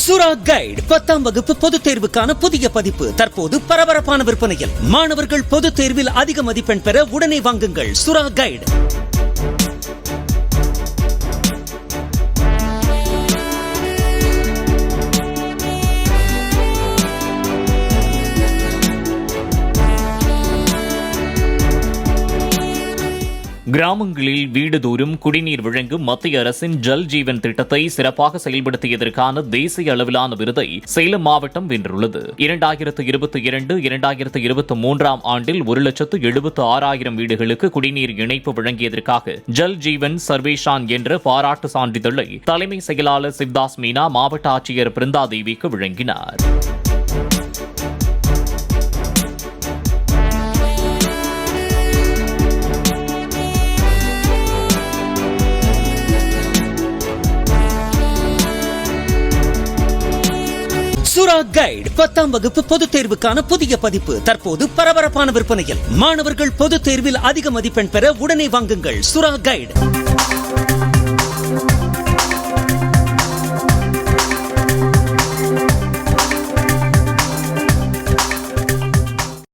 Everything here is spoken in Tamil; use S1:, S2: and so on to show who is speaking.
S1: சுரா கைடு 10ஆம் வகுப்பு பொதுத் தேர்வுக்கான புதிய பதிப்பு தற்போது பரபரப்பான விற்பனையில். மாணவர்கள் பொதுத் தேர்வில் அதிக மதிப்பெண் பெற உடனே வாங்குங்கள் சுரா கைடு.
S2: கிராமங்களில் வீடுதோறும் குடிநீர் வழங்கும் மத்திய அரசின் ஜல் ஜீவன் திட்டத்தை சிறப்பாக செயல்படுத்தியதற்கான தேசிய அளவிலான விருதை சேலம் மாவட்டம் வென்றுள்ளது. 2022-2023 ஆண்டில் 1,76,000 வீடுகளுக்கு குடிநீர் இணைப்பு வழங்கியதற்காக ஜல் ஜீவன் சர்வேஷான் என்ற பாராட்டு சான்றிதழை தலைமை செயலாளர் சிவ்தாஸ் மீனா மாவட்ட ஆட்சியர் பிருந்தாதேவிக்கு வழங்கினார்.
S1: சுரா கைடு 10ஆம் வகுப்பு பொதுத் தேர்வுக்கான புதிய பதிப்பு தற்போது பரபரப்பான விற்பனையில். மாணவர்கள் பொதுத் தேர்வில் அதிக மதிப்பெண் பெற உடனே வாங்குங்கள் சுரா கைடு.